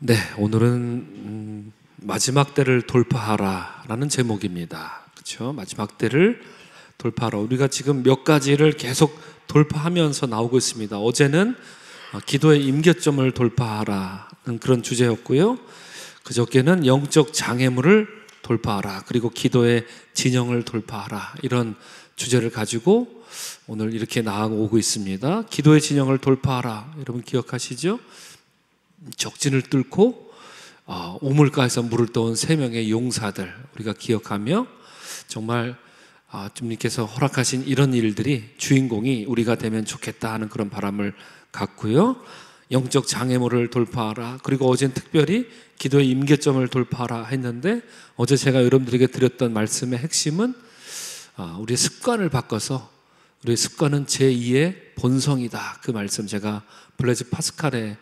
네, 오늘은 마지막 때를 돌파하라라는 제목입니다. 그렇죠? 마지막 때를 돌파하라. 우리가 지금 몇 가지를 계속 돌파하면서 나오고 있습니다. 어제는 기도의 임계점을 돌파하라는 그런 주제였고요. 그저께는 영적 장애물을 돌파하라, 그리고 기도의 진영을 돌파하라, 이런 주제를 가지고 오늘 이렇게 나아오고 있습니다. 기도의 진영을 돌파하라, 여러분 기억하시죠? 적진을 뚫고 우물가에서 물을 떠온 세 명의 용사들, 우리가 기억하며 정말 주님께서 허락하신 이런 일들이 주인공이 우리가 되면 좋겠다 하는 그런 바람을 갖고요. 영적 장애물을 돌파하라, 그리고 어제는 특별히 기도의 임계점을 돌파하라 했는데, 어제 제가 여러분들에게 드렸던 말씀의 핵심은 우리의 습관을 바꿔서, 우리의 습관은 제2의 본성이다, 그 말씀, 제가 블레즈 파스칼의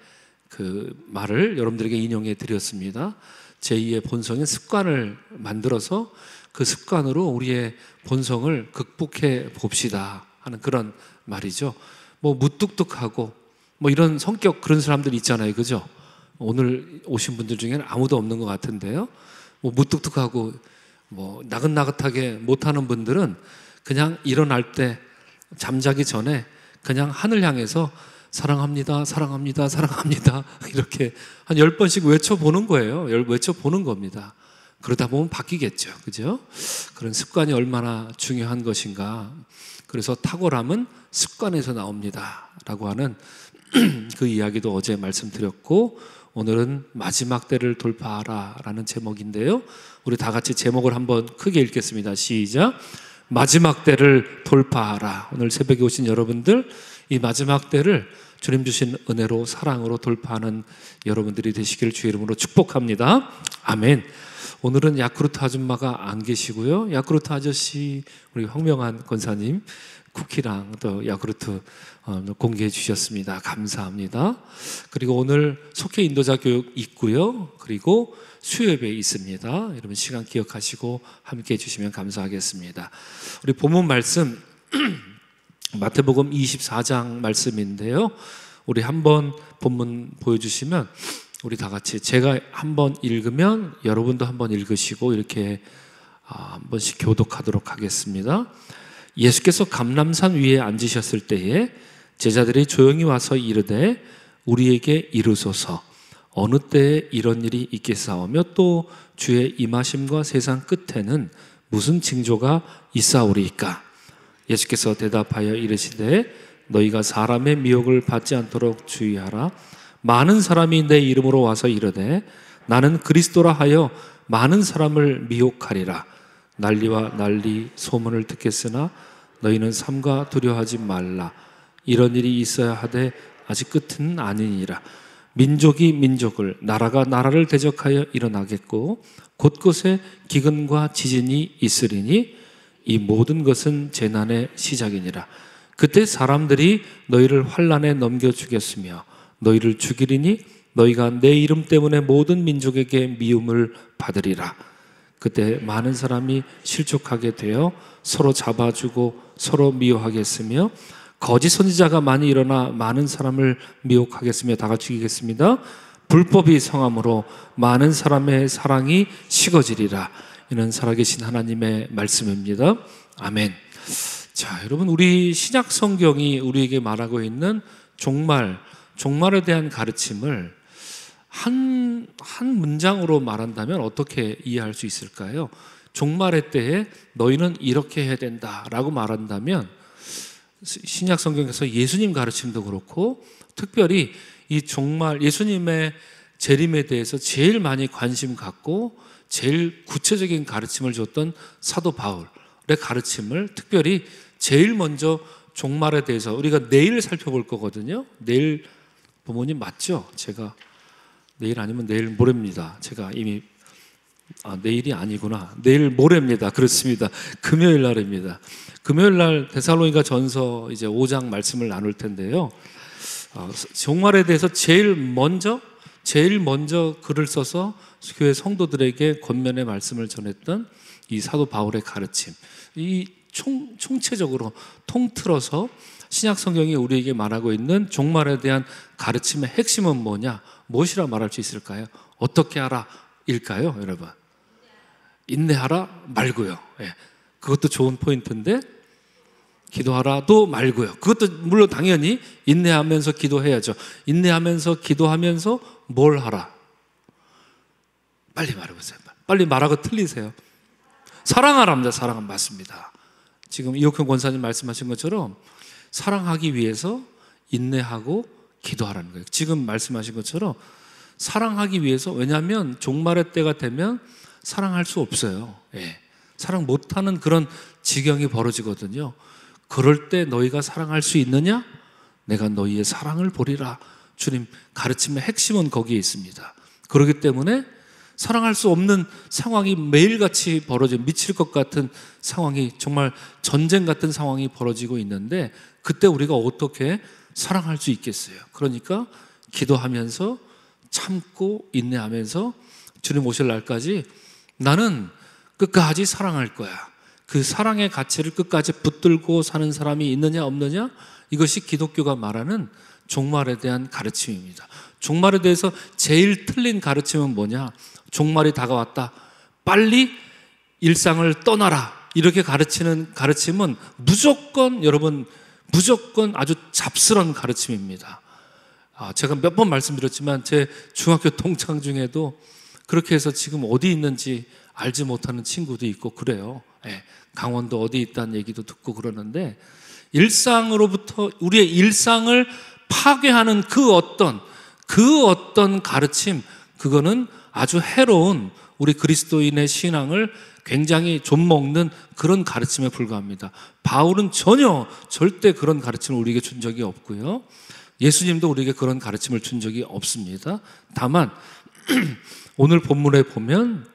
그 말을 여러분들에게 인용해 드렸습니다. 제2의 본성인 습관을 만들어서 그 습관으로 우리의 본성을 극복해 봅시다 하는 그런 말이죠. 뭐 무뚝뚝하고 뭐 이런 성격, 그런 사람들 있잖아요, 그죠? 오늘 오신 분들 중에는 아무도 없는 것 같은데요. 뭐 무뚝뚝하고 뭐 나긋나긋하게 못하는 분들은 그냥 일어날 때, 잠자기 전에 그냥 하늘 향해서 사랑합니다, 사랑합니다, 사랑합니다, 이렇게 한 10번씩 외쳐보는 거예요. 외쳐보는 겁니다. 그러다 보면 바뀌겠죠, 그죠? 그런 습관이 얼마나 중요한 것인가. 그래서 탁월함은 습관에서 나옵니다 라고 하는 그 이야기도 어제 말씀드렸고, 오늘은 마지막 때를 돌파하라 라는 제목인데요, 우리 다 같이 제목을 한번 크게 읽겠습니다. 시작. 마지막 때를 돌파하라. 오늘 새벽에 오신 여러분들, 이 마지막 때를 주님 주신 은혜로, 사랑으로 돌파하는 여러분들이 되시기를 주의 이름으로 축복합니다. 아멘. 오늘은 야쿠르트 아줌마가 안 계시고요, 야쿠르트 아저씨, 우리 황명한 권사님 쿠키랑 또 야쿠르트 공개해 주셨습니다. 감사합니다. 그리고 오늘 속회 인도자 교육 있고요, 그리고 수요예배 있습니다. 여러분 시간 기억하시고 함께 해주시면 감사하겠습니다. 우리 본문 말씀 마태복음 24장 말씀인데요, 우리 한번 본문 보여주시면 우리 다 같이, 제가 한번 읽으면 여러분도 한번 읽으시고 이렇게 한 번씩 교독하도록 하겠습니다. 예수께서 감람산 위에 앉으셨을 때에 제자들이 조용히 와서 이르되 우리에게 이르소서 어느 때에 이런 일이 있겠사오며 또 주의 임하심과 세상 끝에는 무슨 징조가 있사오리이까? 예수께서 대답하여 이르시되 너희가 사람의 미혹을 받지 않도록 주의하라. 많은 사람이 내 이름으로 와서 이르되 나는 그리스도라 하여 많은 사람을 미혹하리라. 난리와 난리 소문을 듣겠으나 너희는 삼가 두려워하지 말라. 이런 일이 있어야 하되 아직 끝은 아니니라. 민족이 민족을, 나라가 나라를 대적하여 일어나겠고 곳곳에 기근과 지진이 있으리니 이 모든 것은 재난의 시작이니라. 그때 사람들이 너희를 환난에 넘겨주겠으며 너희를 죽이리니 너희가 내 이름 때문에 모든 민족에게 미움을 받으리라. 그때 많은 사람이 실족하게 되어 서로 잡아주고 서로 미워하겠으며 거짓 선지자가 많이 일어나 많은 사람을 미혹하겠으며, 다 같이 읽겠습니다. 불법이 성함으로 많은 사람의 사랑이 식어지리라. 이는 살아계신 하나님의 말씀입니다. 아멘. 자, 여러분, 우리 신약 성경이 우리에게 말하고 있는 종말에 대한 가르침을 한 문장으로 말한다면 어떻게 이해할 수 있을까요? 종말의 때에 너희는 이렇게 해야 된다라고 말한다면, 신약 성경에서 예수님 가르침도 그렇고 특별히 이 종말, 예수님의 재림에 대해서 제일 많이 관심 갖고 제일 구체적인 가르침을 줬던 사도 바울의 가르침을 특별히 제일 먼저 종말에 대해서, 우리가 내일 살펴볼 거거든요. 내일 부모님 맞죠? 제가 내일 아니면 내일 모레입니다. 제가 이미 내일이 아니구나. 내일 모레입니다. 그렇습니다. 금요일 날입니다. 금요일 날 데살로니가 전서 이제 5장 말씀을 나눌 텐데요, 종말에 대해서 제일 먼저 글을 써서 교회 성도들에게 권면의 말씀을 전했던 이 사도 바울의 가르침, 이 총체적으로 통틀어서 신약 성경이 우리에게 말하고 있는 종말에 대한 가르침의 핵심은 뭐냐? 무엇이라 말할 수 있을까요? 어떻게 하라 일까요, 여러분? 인내하라 말고요. 예. 그것도 좋은 포인트인데, 기도하라도 말고요. 그것도 물론 당연히 인내하면서 기도해야죠. 인내하면서 기도하면서 뭘 하라? 빨리 말해보세요. 빨리 말하고 틀리세요. 사랑하랍니다. 사랑은 맞습니다. 지금 이옥현 권사님 말씀하신 것처럼 사랑하기 위해서 인내하고 기도하라는 거예요. 지금 말씀하신 것처럼 사랑하기 위해서, 왜냐하면 종말의 때가 되면 사랑할 수 없어요. 예. 사랑 못하는 그런 지경이 벌어지거든요. 그럴 때 너희가 사랑할 수 있느냐? 내가 너희의 사랑을 보리라. 주님 가르침의 핵심은 거기에 있습니다. 그렇기 때문에 사랑할 수 없는 상황이 매일같이 벌어지고 미칠 것 같은 상황이, 정말 전쟁 같은 상황이 벌어지고 있는데, 그때 우리가 어떻게 사랑할 수 있겠어요? 그러니까 기도하면서 참고 인내하면서 주님 오실 날까지 나는 끝까지 사랑할 거야. 그 사랑의 가치를 끝까지 붙들고 사는 사람이 있느냐 없느냐, 이것이 기독교가 말하는 종말에 대한 가르침입니다. 종말에 대해서 제일 틀린 가르침은 뭐냐? 종말이 다가왔다, 빨리 일상을 떠나라, 이렇게 가르치는 가르침은 무조건, 여러분, 무조건 아주 잡스러운 가르침입니다. 제가 몇 번 말씀드렸지만 제 중학교 동창 중에도 그렇게 해서 지금 어디 있는지 알지 못하는 친구도 있고 그래요. 예, 강원도 어디 있다는 얘기도 듣고 그러는데, 일상으로부터 우리의 일상을 파괴하는 그 어떤 가르침, 그거는 아주 해로운 우리 그리스도인의 신앙을 굉장히 좀먹는 그런 가르침에 불과합니다. 바울은 절대 그런 가르침을 우리에게 준 적이 없고요. 예수님도 우리에게 그런 가르침을 준 적이 없습니다. 다만 오늘 본문에 보면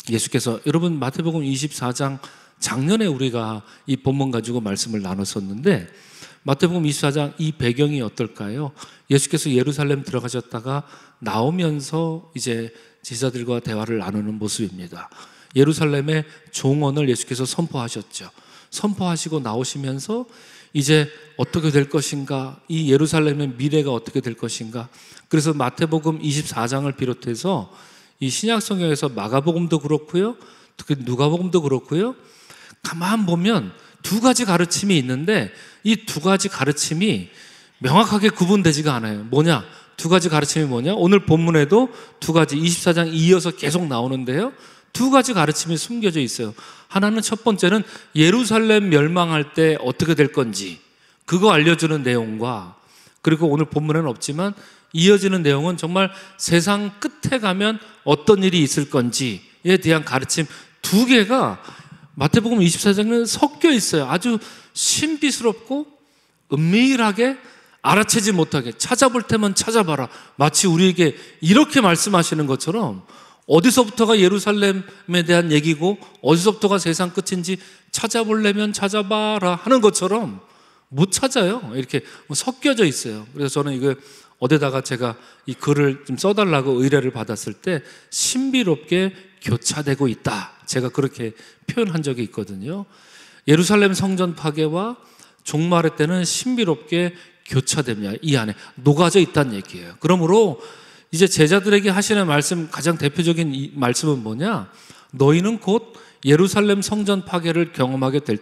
예수께서, 여러분 마태복음 24장, 작년에 우리가 이 본문 가지고 말씀을 나눴었는데, 마태복음 24장 이 배경이 어떨까요? 예수께서 예루살렘 들어가셨다가 나오면서 이제 제자들과 대화를 나누는 모습입니다. 예루살렘의 종언을 예수께서 선포하셨죠. 선포하시고 나오시면서 이제 어떻게 될 것인가, 이 예루살렘의 미래가 어떻게 될 것인가. 그래서 마태복음 24장을 비롯해서 이 신약 성경에서 마가복음도 그렇고요, 특히 누가복음도 그렇고요, 가만 보면 두 가지 가르침이 있는데 이 두 가지 가르침이 명확하게 구분되지가 않아요. 뭐냐? 두 가지 가르침이 뭐냐? 오늘 본문에도 두 가지, 24장 이어서 계속 나오는데요, 두 가지 가르침이 숨겨져 있어요. 하나는, 첫 번째는 예루살렘 멸망할 때 어떻게 될 건지 그거 알려주는 내용과, 그리고 오늘 본문에는 없지만 이어지는 내용은 정말 세상 끝에 가면 어떤 일이 있을 건지에 대한 가르침, 두 개가 마태복음 24장에는 섞여 있어요. 아주 신비스럽고 은밀하게, 알아채지 못하게, 찾아볼 테면 찾아봐라, 마치 우리에게 이렇게 말씀하시는 것처럼 어디서부터가 예루살렘에 대한 얘기고 어디서부터가 세상 끝인지 찾아보려면 찾아봐라 하는 것처럼 못 찾아요. 이렇게 섞여져 있어요. 그래서 저는 이거 어디다가 제가 이 글을 좀 써달라고 의뢰를 받았을 때 신비롭게 교차되고 있다, 제가 그렇게 표현한 적이 있거든요. 예루살렘 성전 파괴와 종말의 때는 신비롭게 교차됩니다. 이 안에 녹아져 있다는 얘기예요. 그러므로 이제 제자들에게 하시는 말씀, 가장 대표적인 이 말씀은 뭐냐? 너희는 곧 예루살렘 성전 파괴를 경험하게 될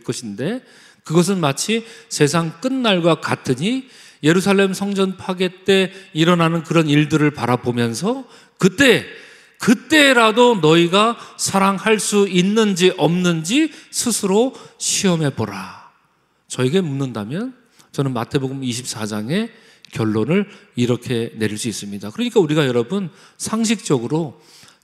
것인데, 그것은 마치 세상 끝날과 같으니 예루살렘 성전 파괴 때 일어나는 그런 일들을 바라보면서 그때라도 너희가 사랑할 수 있는지 없는지 스스로 시험해 보라. 저에게 묻는다면 저는 마태복음 24장의 결론을 이렇게 내릴 수 있습니다. 그러니까 우리가, 여러분, 상식적으로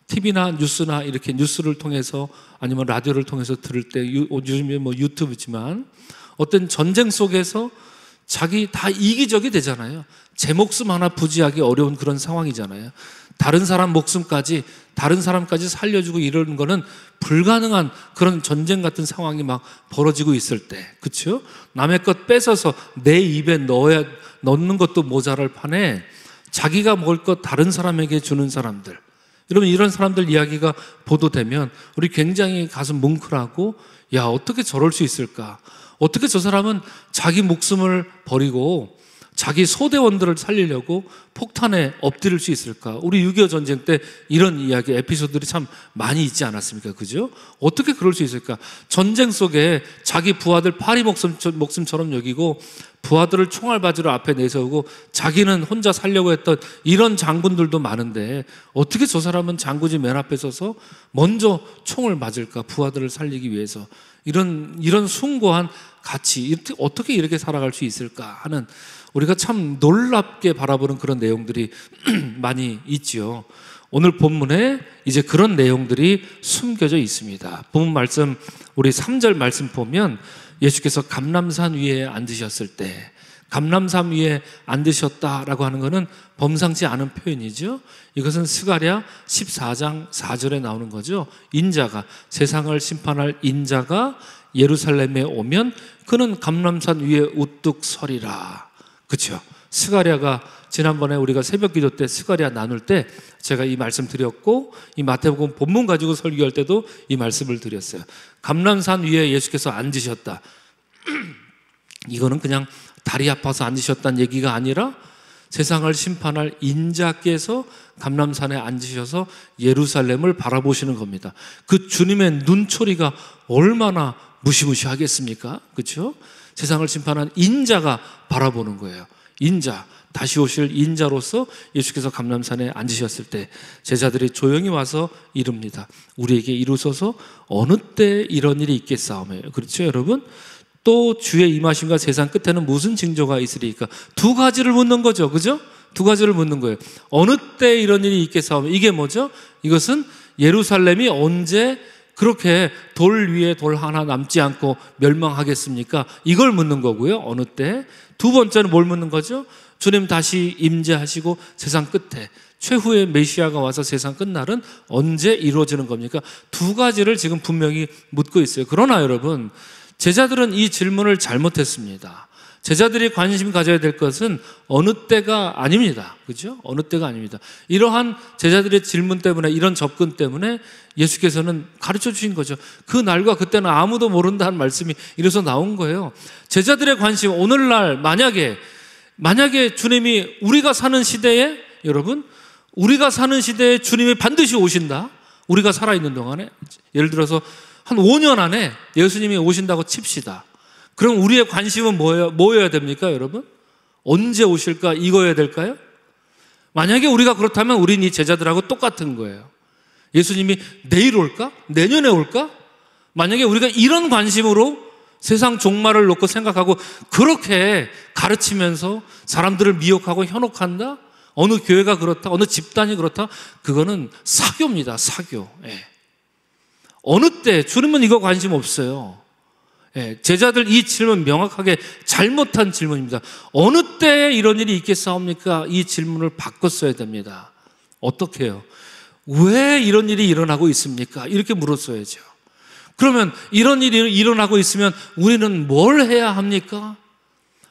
TV나 뉴스나 이렇게 뉴스를 통해서 아니면 라디오를 통해서 들을 때, 요즘에 뭐 유튜브지만 어떤 전쟁 속에서 자기 다 이기적이 되잖아요. 제 목숨 하나 부지하기 어려운 그런 상황이잖아요. 다른 사람 목숨까지, 다른 사람까지 살려주고 이러는 거는 불가능한 그런 전쟁 같은 상황이 막 벌어지고 있을 때, 그렇죠? 남의 것 뺏어서 내 입에 넣는 것도 모자랄 판에 자기가 먹을 것 다른 사람에게 주는 사람들, 여러분, 이런 사람들 이야기가 보도되면 우리 굉장히 가슴 뭉클하고, 야, 어떻게 저럴 수 있을까? 어떻게 저 사람은 자기 목숨을 버리고 자기 소대원들을 살리려고 폭탄에 엎드릴 수 있을까? 우리 6.25 전쟁 때 이런 이야기, 에피소드들이 참 많이 있지 않았습니까? 그죠? 어떻게 그럴 수 있을까? 전쟁 속에 자기 부하들 파리 목숨처럼 여기고 부하들을 총알바지로 앞에 내세우고 자기는 혼자 살려고 했던 이런 장군들도 많은데 어떻게 저 사람은 장군이 맨 앞에 서서 먼저 총을 맞을까? 부하들을 살리기 위해서. 이런 숭고한 가치, 어떻게 이렇게 살아갈 수 있을까 하는, 우리가 참 놀랍게 바라보는 그런 내용들이 많이 있지요. 오늘 본문에 이제 그런 내용들이 숨겨져 있습니다. 본문 말씀, 우리 3절 말씀 보면 예수께서 감람산 위에 앉으셨을 때, 감람산 위에 앉으셨다라고 하는 것은 범상치 않은 표현이죠. 이것은 스가랴 14장 4절에 나오는 거죠. 인자가, 세상을 심판할 인자가 예루살렘에 오면 그는 감람산 위에 우뚝 서리라. 그렇죠? 스가랴가, 지난번에 우리가 새벽 기도 때 스가랴 나눌 때 제가 이 말씀 드렸고, 이 마태복음 본문 가지고 설교할 때도 이 말씀을 드렸어요. 감람산 위에 예수께서 앉으셨다. 이거는 그냥 다리 아파서 앉으셨다는 얘기가 아니라 세상을 심판할 인자께서 감람산에 앉으셔서 예루살렘을 바라보시는 겁니다. 그 주님의 눈초리가 얼마나 무시무시하겠습니까? 그렇죠? 세상을 심판한 인자가 바라보는 거예요. 인자, 다시 오실 인자로서 예수께서 감람산에 앉으셨을 때 제자들이 조용히 와서 이릅니다. 우리에게 이루소서 어느 때 이런 일이 있겠사오며. 그렇죠, 여러분? 또 주의 임하심과 세상 끝에는 무슨 징조가 있으리까? 두 가지를 묻는 거죠. 그죠? 두 가지를 묻는 거예요. 어느 때 이런 일이 있겠사오며. 이게 뭐죠? 이것은 예루살렘이 언제 그렇게 돌 위에 돌 하나 남지 않고 멸망하겠습니까? 이걸 묻는 거고요. 어느 때. 두 번째는 뭘 묻는 거죠? 주님 다시 임재하시고 세상 끝에 최후의 메시아가 와서 세상 끝날은 언제 이루어지는 겁니까? 두 가지를 지금 분명히 묻고 있어요. 그러나 여러분, 제자들은 이 질문을 잘못했습니다. 제자들이 관심 가져야 될 것은 어느 때가 아닙니다. 그죠? 어느 때가 아닙니다. 이러한 제자들의 질문 때문에, 이런 접근 때문에 예수께서는 가르쳐 주신 거죠. 그 날과 그때는 아무도 모른다는 말씀이 이래서 나온 거예요. 제자들의 관심, 오늘날 만약에 주님이 우리가 사는 시대에, 여러분, 우리가 사는 시대에 주님이 반드시 오신다. 우리가 살아있는 동안에, 예를 들어서 한 5년 안에 예수님이 오신다고 칩시다. 그럼 우리의 관심은 뭐여야 됩니까, 여러분? 언제 오실까? 이거여야 될까요? 만약에 우리가 그렇다면 우린 이 제자들하고 똑같은 거예요. 예수님이 내일 올까? 내년에 올까? 만약에 우리가 이런 관심으로 세상 종말을 놓고 생각하고 그렇게 가르치면서 사람들을 미혹하고 현혹한다? 어느 교회가 그렇다? 어느 집단이 그렇다? 그거는 사교입니다, 사교. 예. 어느 때? 주님은 이거 관심 없어요. 예, 제자들 이 질문 명확하게 잘못한 질문입니다. 어느 때에 이런 일이 있겠사옵니까? 이 질문을 바꿨어야 됩니다. 어떻게 해요? 왜 이런 일이 일어나고 있습니까? 이렇게 물었어야죠. 그러면 이런 일이 일어나고 있으면 우리는 뭘 해야 합니까?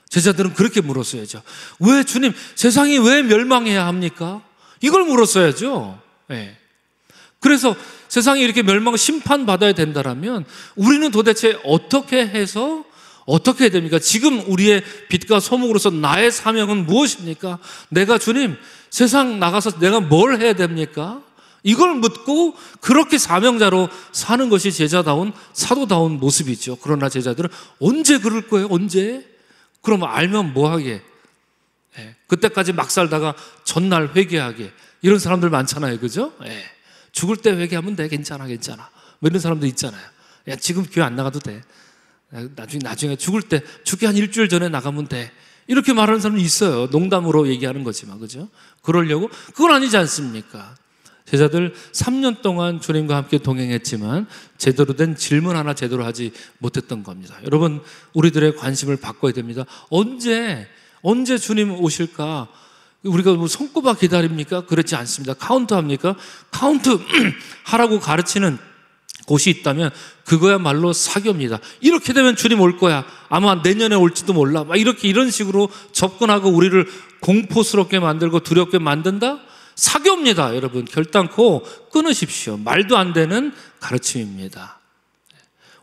제자들은 그렇게 물었어야죠. 왜 주님, 세상이 왜 멸망해야 합니까? 이걸 물었어야죠. 예. 그래서 세상이 이렇게 멸망, 심판받아야 된다면 우리는 도대체 어떻게 해서 어떻게 해야 됩니까? 지금 우리의 빛과 소목으로서 나의 사명은 무엇입니까? 내가 주님, 세상 나가서 내가 뭘 해야 됩니까? 이걸 묻고 그렇게 사명자로 사는 것이 제자다운, 사도다운 모습이죠. 그러나 제자들은 언제 그럴 거예요? 언제? 그럼 알면 뭐하게? 예, 그때까지 막 살다가 전날 회개하게. 이런 사람들 많잖아요. 그죠? 예. 죽을 때 회개하면 돼. 괜찮아. 뭐 이런 사람도 있잖아요. 야, 지금 교회 안 나가도 돼. 나중에 죽을 때, 죽기 한 일주일 전에 나가면 돼. 이렇게 말하는 사람이 있어요. 농담으로 얘기하는 거지만, 그죠? 그러려고? 그건 아니지 않습니까? 제자들 3년 동안 주님과 함께 동행했지만 제대로 된 질문 하나 제대로 하지 못했던 겁니다. 여러분, 우리들의 관심을 바꿔야 됩니다. 언제 주님 오실까? 우리가 뭐 손꼽아 기다립니까? 그렇지 않습니다. 카운트 합니까? 카운트 하라고 가르치는 곳이 있다면 그거야말로 사교입니다. 이렇게 되면 주님 올 거야. 아마 내년에 올지도 몰라. 막 이런 식으로 접근하고 우리를 공포스럽게 만들고 두렵게 만든다? 사교입니다. 여러분, 결단코 끊으십시오. 말도 안 되는 가르침입니다.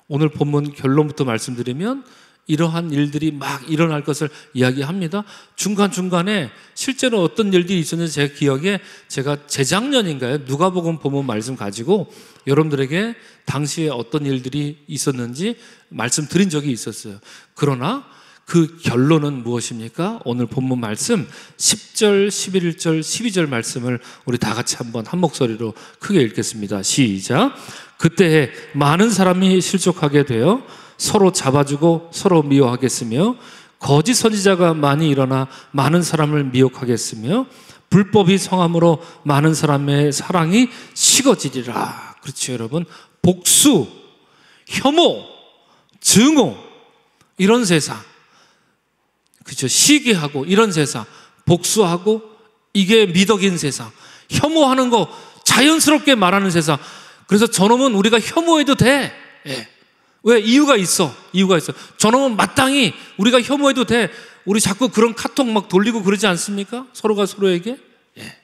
오늘 본문 결론부터 말씀드리면 이러한 일들이 막 일어날 것을 이야기합니다. 중간중간에 실제로 어떤 일들이 있었는지 제 기억에 제가 재작년인가요? 누가복음 본문 말씀 가지고 여러분들에게 당시에 어떤 일들이 있었는지 말씀드린 적이 있었어요. 그러나 그 결론은 무엇입니까? 오늘 본문 말씀 10절, 11절, 12절 말씀을 우리 다 같이 한번 한 목소리로 크게 읽겠습니다. 시작. 그때에 많은 사람이 실족하게 되어 서로 잡아주고 서로 미워하겠으며 거짓 선지자가 많이 일어나 많은 사람을 미혹하겠으며 불법이 성함으로 많은 사람의 사랑이 식어지리라. 그렇죠, 여러분. 복수, 혐오, 증오, 이런 세상, 그렇죠, 시기하고 이런 세상, 복수하고 이게 미덕인 세상, 혐오하는 거 자연스럽게 말하는 세상. 그래서 저놈은 우리가 혐오해도 돼. 예. 왜? 이유가 있어. 저놈은 마땅히 우리가 혐오해도 돼. 우리 자꾸 그런 카톡 막 돌리고 그러지 않습니까? 서로가 서로에게. 예.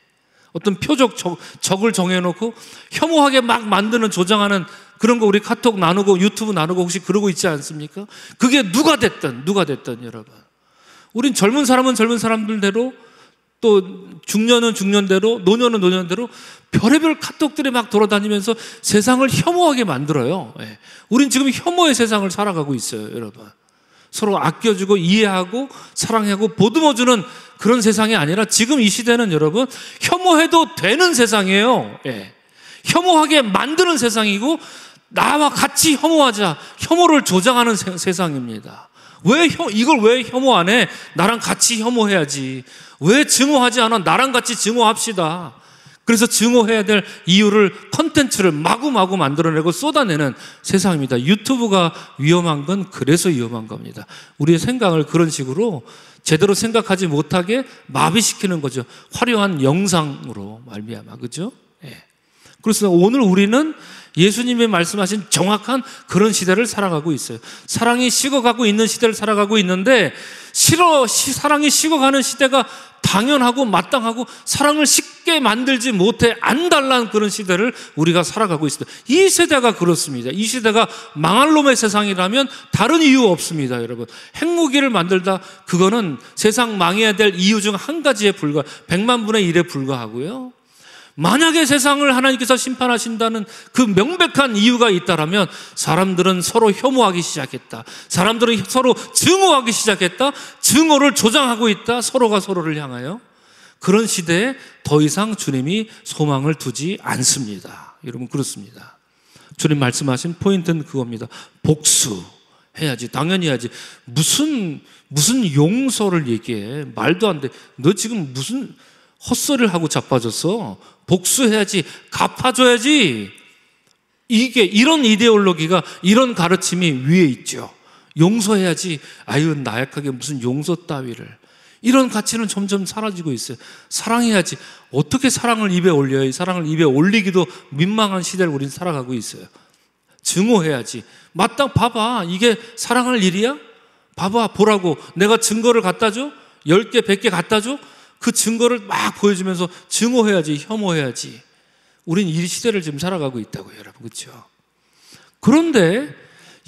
어떤 표적 적을 정해놓고 혐오하게 막 만드는, 조장하는 그런 거 우리 카톡 나누고 유튜브 나누고 혹시 그러고 있지 않습니까? 그게 누가 됐든 여러분, 우린 젊은 사람은 젊은 사람들대로, 또 중년은 중년대로, 노년은 노년대로 별의별 카톡들이 막 돌아다니면서 세상을 혐오하게 만들어요. 예. 우린 지금 혐오의 세상을 살아가고 있어요, 여러분. 서로 아껴주고 이해하고 사랑하고 보듬어주는 그런 세상이 아니라 지금 이 시대는 여러분 혐오해도 되는 세상이에요. 예. 혐오하게 만드는 세상이고 나와 같이 혐오하자, 혐오를 조장하는 세상입니다. 이걸 왜 혐오 안 해? 나랑 같이 혐오해야지. 왜 증오하지 않아? 나랑 같이 증오합시다. 그래서 증오해야 될 이유를, 컨텐츠를 마구마구 만들어내고 쏟아내는 세상입니다. 유튜브가 위험한 건 그래서 위험한 겁니다. 우리의 생각을 그런 식으로 제대로 생각하지 못하게 마비시키는 거죠. 화려한 영상으로 말미암아, 그죠? 예. 그래서 오늘 우리는 예수님이 말씀하신 정확한 그런 시대를 살아가고 있어요. 사랑이 식어가고 있는 시대를 살아가고 있는데, 사랑이 식어가는 시대가 당연하고 마땅하고 사랑을 쉽게 만들지 못해 안달난 그런 시대를 우리가 살아가고 있습니다. 이 세대가 그렇습니다. 이 시대가 망할 놈의 세상이라면 다른 이유 없습니다, 여러분. 핵무기를 만들다, 그거는 세상 망해야 될 이유 중 한 가지에 100만 분의 1에 불과하고요. 만약에 세상을 하나님께서 심판하신다는 그 명백한 이유가 있다라면 사람들은 서로 혐오하기 시작했다. 사람들은 서로 증오하기 시작했다. 증오를 조장하고 있다. 서로가 서로를 향하여. 그런 시대에 더 이상 주님이 소망을 두지 않습니다. 여러분, 그렇습니다. 주님 말씀하신 포인트는 그겁니다. 복수해야지. 당연히 해야지. 무슨 용서를 얘기해. 말도 안 돼. 너 지금 무슨 헛소리를 하고 자빠졌어. 복수해야지, 갚아줘야지. 이런 이데올로기가, 이런 가르침이 위에 있죠. 용서해야지. 아유, 나약하게 무슨 용서 따위를. 이런 가치는 점점 사라지고 있어요. 사랑해야지. 어떻게 사랑을 입에 올려요? 사랑을 입에 올리기도 민망한 시대를 우린 살아가고 있어요. 증오해야지. 봐봐. 이게 사랑할 일이야? 봐봐, 보라고. 내가 증거를 갖다 줘? 10개, 100개 갖다 줘? 그 증거를 막 보여주면서 증오해야지, 혐오해야지. 우린 이 시대를 지금 살아가고 있다고요, 여러분. 그렇죠? 그런데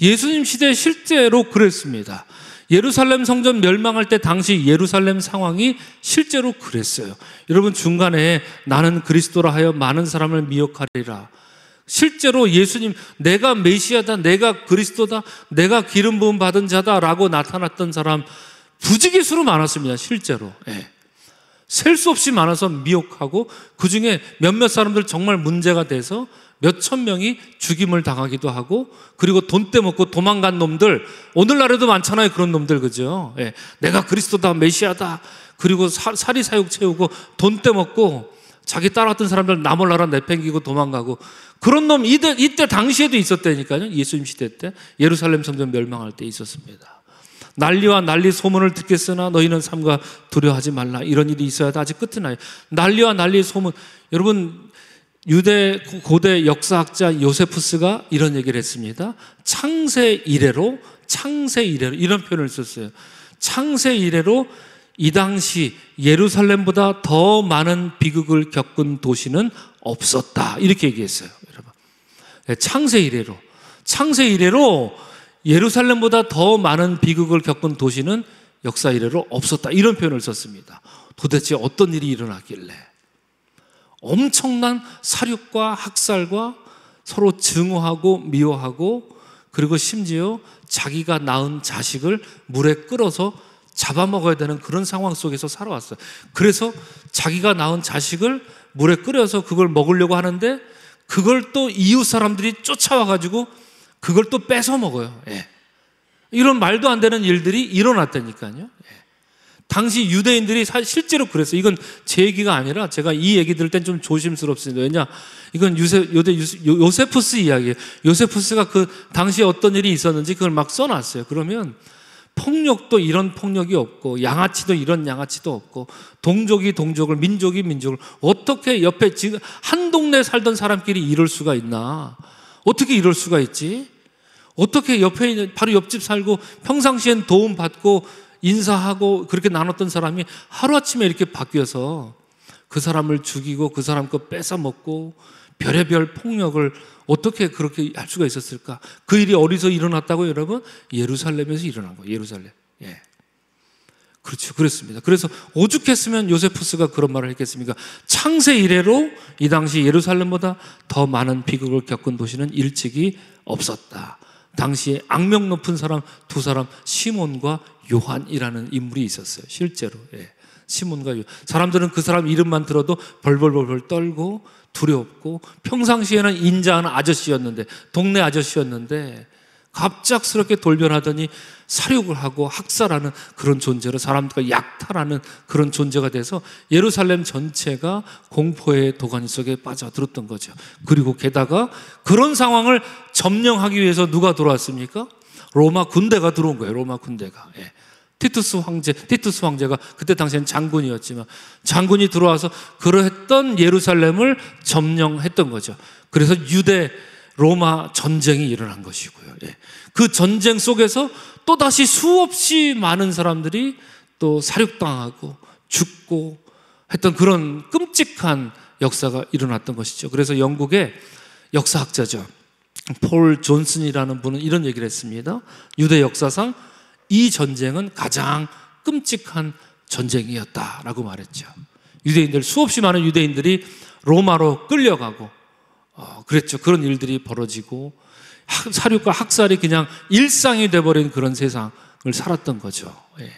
예수님 시대에 실제로 그랬습니다. 예루살렘 성전 멸망할 때 당시 예루살렘 상황이 실제로 그랬어요. 여러분, 중간에 나는 그리스도라 하여 많은 사람을 미혹하리라. 실제로 예수님, 내가 메시아다, 내가 그리스도다, 내가 기름 부음 받은 자다라고 나타났던 사람 부지기수로 많았습니다. 실제로. 예. 셀 수 없이 많아서 미혹하고, 그 중에 몇몇 사람들 정말 문제가 돼서 몇천 명이 죽임을 당하기도 하고, 그리고 돈 떼먹고 도망간 놈들, 오늘날에도 많잖아요, 그런 놈들. 그죠? 예. 내가 그리스도다, 메시아다, 그리고 사리사욕 채우고 돈 떼먹고 자기 따라왔던 사람들 나 몰라라 내팽기고 도망가고, 그런 놈 이때 당시에도 있었다니까요. 예수님 시대 때 예루살렘 성전 멸망할 때 있었습니다. 난리와 난리 소문을 듣겠으나 너희는 삼가 두려워하지 말라. 이런 일이 있어야 아직 끝은 아니에요. 난리와 난리 소문. 여러분, 유대 고대 역사학자 요세푸스가 이런 얘기를 했습니다. 창세 이래로 이런 표현을 썼어요. 창세 이래로 이 당시 예루살렘보다 더 많은 비극을 겪은 도시는 없었다. 이렇게 얘기했어요, 여러분. 창세 이래로 예루살렘보다 더 많은 비극을 겪은 도시는 역사 이래로 없었다. 이런 표현을 썼습니다. 도대체 어떤 일이 일어나길래 엄청난 사륙과 학살과 서로 증오하고 미워하고, 그리고 심지어 자기가 낳은 자식을 물에 끌어서 잡아먹어야 되는 그런 상황 속에서 살아왔어요. 그래서 자기가 낳은 자식을 물에 끓여서 그걸 먹으려고 하는데 그걸 또 이웃 사람들이 쫓아와가지고 그걸 또 뺏어 먹어요. 예. 이런 말도 안 되는 일들이 일어났다니까요. 예. 당시 유대인들이 실제로 그랬어요. 이건 제 얘기가 아니라 제가 이 얘기 들을 땐 좀 조심스럽습니다. 왜냐, 이건 요세푸스 이야기예요. 요세푸스가 그 당시에 어떤 일이 있었는지 그걸 막 써놨어요. 그러면 폭력도 이런 폭력이 없고, 양아치도 이런 양아치도 없고, 동족이 동족을, 민족이 민족을 어떻게 옆에 지금 한 동네에 살던 사람끼리 이럴 수가 있나? 어떻게 이럴 수가 있지? 어떻게 옆에 있는, 바로 옆집 살고 평상시엔 도움받고 인사하고 그렇게 나눴던 사람이 하루아침에 이렇게 바뀌어서 그 사람을 죽이고 그 사람 거 뺏어 먹고 별의별 폭력을 어떻게 그렇게 할 수가 있었을까? 그 일이 어디서 일어났다고요, 여러분? 예루살렘에서 일어난 거예요. 예루살렘. 예. 그렇죠. 그랬습니다. 그래서 오죽했으면 요세푸스가 그런 말을 했겠습니까? 창세 이래로 이 당시 예루살렘보다 더 많은 비극을 겪은 도시는 일찍이 없었다. 당시에 악명 높은 사람 두 사람, 시몬과 요한이라는 인물이 있었어요. 실제로. 예. 시몬과 요한. 사람들은 그 사람 이름만 들어도 벌벌벌벌 떨고 두렵고, 평상시에는 인자한 아저씨였는데, 동네 아저씨였는데 갑작스럽게 돌변하더니 사륙을 하고 학살하는 그런 존재로, 사람들과 약탈하는 그런 존재가 돼서 예루살렘 전체가 공포의 도가니 속에 빠져들었던 거죠. 그리고 게다가 그런 상황을 점령하기 위해서 누가 들어왔습니까? 로마 군대가 들어온 거예요. 로마 군대가. 예. 티투스 황제가 그때 당시엔 장군이었지만 장군이 들어와서 그러했던 예루살렘을 점령했던 거죠. 그래서 유대 로마 전쟁이 일어난 것이고요. 예. 그 전쟁 속에서 또다시 수없이 많은 사람들이 또 사륙당하고 죽고 했던 그런 끔찍한 역사가 일어났던 것이죠. 그래서 영국의 역사학자죠, 폴 존슨이라는 분은 이런 얘기를 했습니다. 유대 역사상 이 전쟁은 가장 끔찍한 전쟁이었다라고 말했죠. 유대인들, 수없이 많은 유대인들이 로마로 끌려가고 그랬죠. 그런 일들이 벌어지고 사륙과 학살이 그냥 일상이 돼버린 그런 세상을 살았던 거죠. 예.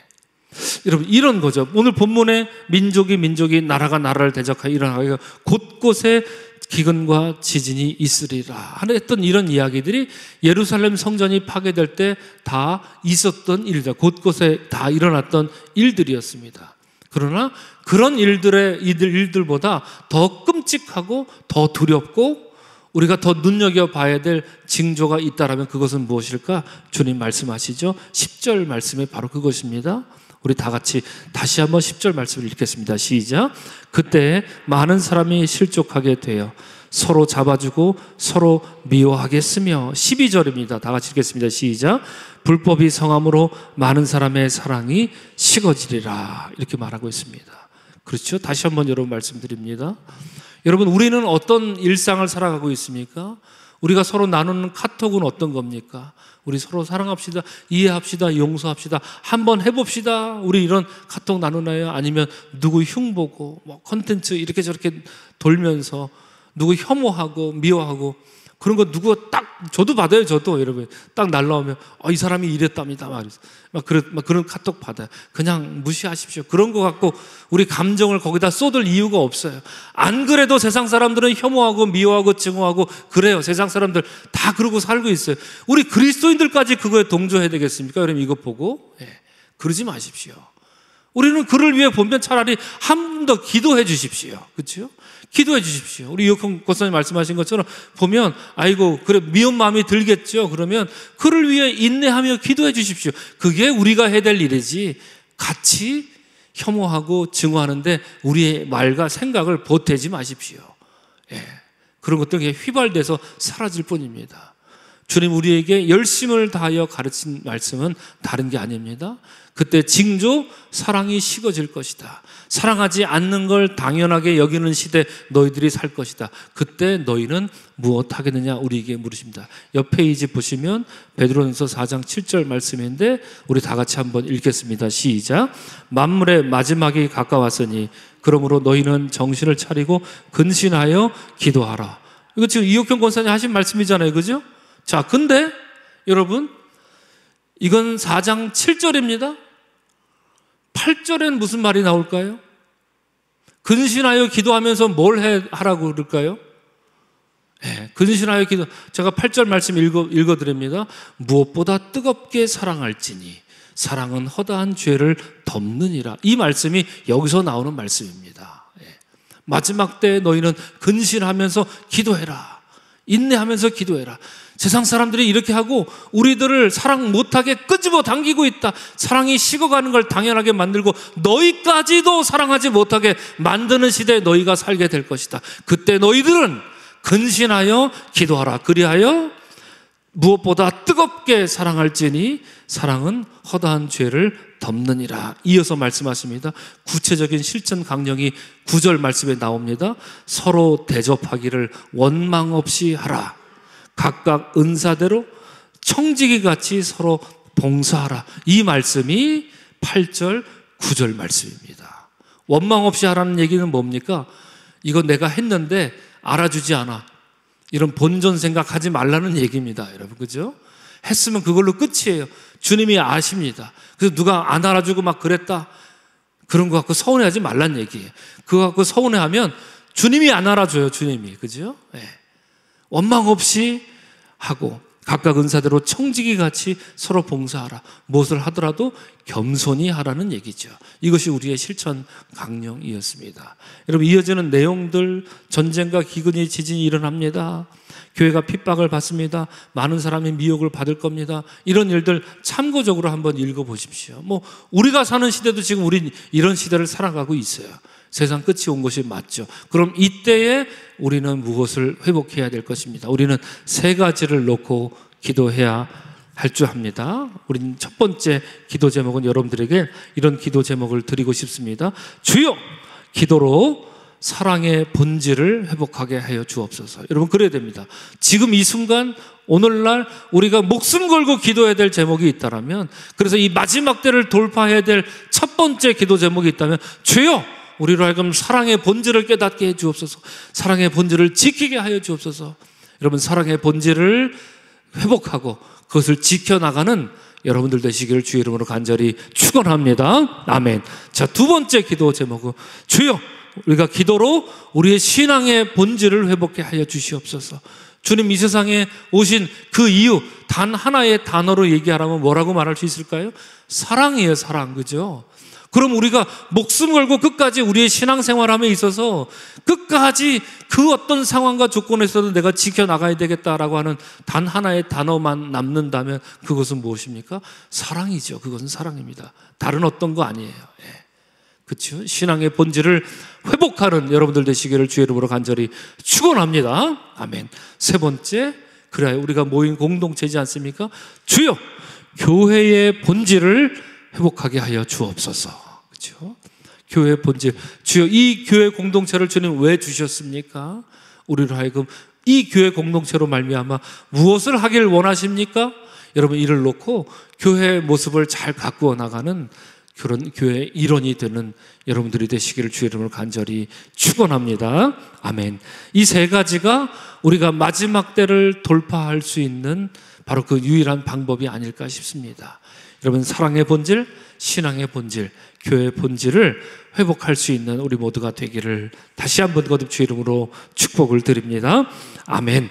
여러분, 이런 거죠. 오늘 본문에 민족이 나라가 나라를 대적하여 일어나고 곳곳에 기근과 지진이 있으리라 했던 이런 이야기들이 예루살렘 성전이 파괴될 때 다 있었던 일들, 곳곳에 다 일어났던 일들이었습니다. 그러나 그런 일들보다 더 끔찍하고 더 두렵고 우리가 더 눈여겨봐야 될 징조가 있다라면 그것은 무엇일까? 주님 말씀하시죠. 10절 말씀에 바로 그것입니다. 우리 다 같이 다시 한번 10절 말씀을 읽겠습니다. 시작. 그때 많은 사람이 실족하게 되어 서로 잡아주고 서로 미워하겠으며. 12절입니다. 다 같이 읽겠습니다. 시작. 불법이 성함으로 많은 사람의 사랑이 식어지리라. 이렇게 말하고 있습니다. 그렇죠? 다시 한번 여러분 말씀드립니다. 여러분, 우리는 어떤 일상을 살아가고 있습니까? 우리가 서로 나누는 카톡은 어떤 겁니까? 우리 서로 사랑합시다, 이해합시다, 용서합시다, 한번 해봅시다. 우리 이런 카톡 나누나요? 아니면 누구 흉보고 컨텐츠 이렇게 저렇게 돌면서 누구 혐오하고 미워하고 그런 거 누구 딱 저도 받아요. 저도 여러분 딱 날라오면 이 사람이 이랬답니다. 막 그런 카톡 받아요. 그냥 무시하십시오. 그런 거 갖고 우리 감정을 거기다 쏟을 이유가 없어요. 안 그래도 세상 사람들은 혐오하고 미워하고 증오하고 그래요. 세상 사람들 다 그러고 살고 있어요. 우리 그리스도인들까지 그거에 동조해야 되겠습니까? 여러분 이거 보고 그러지 마십시오. 우리는 그를 위해 보면 차라리 한 번 더 기도해 주십시오. 그렇죠? 기도해 주십시오. 우리 이혁형 권사님 말씀하신 것처럼 보면 아이고 그래 미운 마음이 들겠죠. 그러면 그를 위해 인내하며 기도해 주십시오. 그게 우리가 해야 될 일이지 같이 혐오하고 증오하는데 우리의 말과 생각을 보태지 마십시오. 그런 것들은 그냥 휘발돼서 사라질 뿐입니다. 주님 우리에게 열심을 다하여 가르친 말씀은 다른 게 아닙니다. 그때 징조 사랑이 식어질 것이다. 사랑하지 않는 걸 당연하게 여기는 시대 너희들이 살 것이다. 그때 너희는 무엇 하겠느냐 우리에게 물으십니다. 옆 페이지 보시면 베드로전서 4장 7절 말씀인데 우리 다 같이 한번 읽겠습니다. 시작. 만물의 마지막이 가까웠으니 그러므로 너희는 정신을 차리고 근신하여 기도하라. 이거 지금 이옥형 권사님 하신 말씀이잖아요. 그죠? 자, 근데 여러분 이건 4장 7절입니다. 8절엔 무슨 말이 나올까요? 근신하여 기도하면서 뭘 하라고 그럴까요? 네, 근신하여 기도. 제가 8절 말씀 읽어드립니다. 무엇보다 뜨겁게 사랑할지니 사랑은 허다한 죄를 덮느니라. 이 말씀이 여기서 나오는 말씀입니다. 네. 마지막 때에 너희는 근신하면서 기도해라. 인내하면서 기도해라. 세상 사람들이 이렇게 하고 우리들을 사랑 못하게 끄집어 당기고 있다. 사랑이 식어가는 걸 당연하게 만들고 너희까지도 사랑하지 못하게 만드는 시대에 너희가 살게 될 것이다. 그때 너희들은 근신하여 기도하라. 그리하여 무엇보다 뜨겁게 사랑할지니 사랑은 허다한 죄를 덮느니라. 이어서 말씀하십니다. 구체적인 실천 강령이 9절 말씀에 나옵니다. 서로 대접하기를 원망 없이 하라. 각각 은사대로 청지기같이 서로 봉사하라. 이 말씀이 8절 9절 말씀입니다. 원망 없이 하라는 얘기는 뭡니까? 이거 내가 했는데 알아주지 않아. 이런 본전 생각하지 말라는 얘기입니다. 여러분, 그죠? 했으면 그걸로 끝이에요. 주님이 아십니다. 그래서 누가 안 알아주고 막 그랬다, 그런 거 갖고 서운해하지 말란 얘기예요. 그거 갖고 서운해하면 주님이 안 알아줘요. 주님이. 그죠? 네. 원망 없이 하고 각각 은사대로 청지기같이 서로 봉사하라. 무엇을 하더라도 겸손히 하라는 얘기죠. 이것이 우리의 실천 강령이었습니다. 여러분, 이어지는 내용들, 전쟁과 기근이 지진이 일어납니다. 교회가 핍박을 받습니다. 많은 사람이 미혹을 받을 겁니다. 이런 일들 참고적으로 한번 읽어보십시오. 우리가 사는 시대도 지금 우린 이런 시대를 살아가고 있어요. 세상 끝이 온 것이 맞죠. 그럼 이때에 우리는 무엇을 회복해야 될 것입니다. 우리는 세 가지를 놓고 기도해야 할 줄 압니다. 우린 첫 번째 기도 제목은 여러분들에게 이런 기도 제목을 드리고 싶습니다. 주여, 기도로 사랑의 본질을 회복하게 하여 주옵소서. 여러분, 그래야 됩니다. 지금 이 순간 오늘날 우리가 목숨 걸고 기도해야 될 제목이 있다면, 그래서 이 마지막 때를 돌파해야 될 첫 번째 기도 제목이 있다면, 주여, 우리로 하여금 사랑의 본질을 깨닫게 해 주옵소서. 사랑의 본질을 지키게 하여 주옵소서. 여러분, 사랑의 본질을 회복하고 그것을 지켜나가는 여러분들 되시기를 주의 이름으로 간절히 축원합니다. 아멘. 자, 두 번째 기도 제목은 주여, 우리가 기도로 우리의 신앙의 본질을 회복해 하여 주시옵소서. 주님 이 세상에 오신 그 이유 단 하나의 단어로 얘기하라면 뭐라고 말할 수 있을까요? 사랑이에요. 사랑. 그죠? 그럼 우리가 목숨 걸고 끝까지 우리의 신앙생활함에 있어서 끝까지 그 어떤 상황과 조건에서도 내가 지켜나가야 되겠다라고 하는 단 하나의 단어만 남는다면 그것은 무엇입니까? 사랑이죠. 그것은 사랑입니다. 다른 어떤 거 아니에요. 예. 그렇죠? 신앙의 본질을 회복하는 여러분들 되시기를 주의 이름으로 간절히 축원합니다. 아멘. 세 번째, 그래야 우리가 모인 공동체지 않습니까? 주여, 교회의 본질을 회복하게 하여 주옵소서. 그렇죠? 교회의 본질. 주여, 이 교회 공동체를 주님 왜 주셨습니까? 우리로 하여금 이 교회 공동체로 말미암아 무엇을 하길 원하십니까? 여러분, 이를 놓고 교회의 모습을 잘 가꾸어 나가는 그런 교회의 일원이 되는 여러분들이 되시기를 주의 이름으로 간절히 축원합니다. 아멘. 이 세 가지가 우리가 마지막 때를 돌파할 수 있는 바로 그 유일한 방법이 아닐까 싶습니다. 여러분, 사랑의 본질, 신앙의 본질, 교회의 본질을 회복할 수 있는 우리 모두가 되기를 다시 한번 거듭 주의 이름으로 축복을 드립니다. 아멘.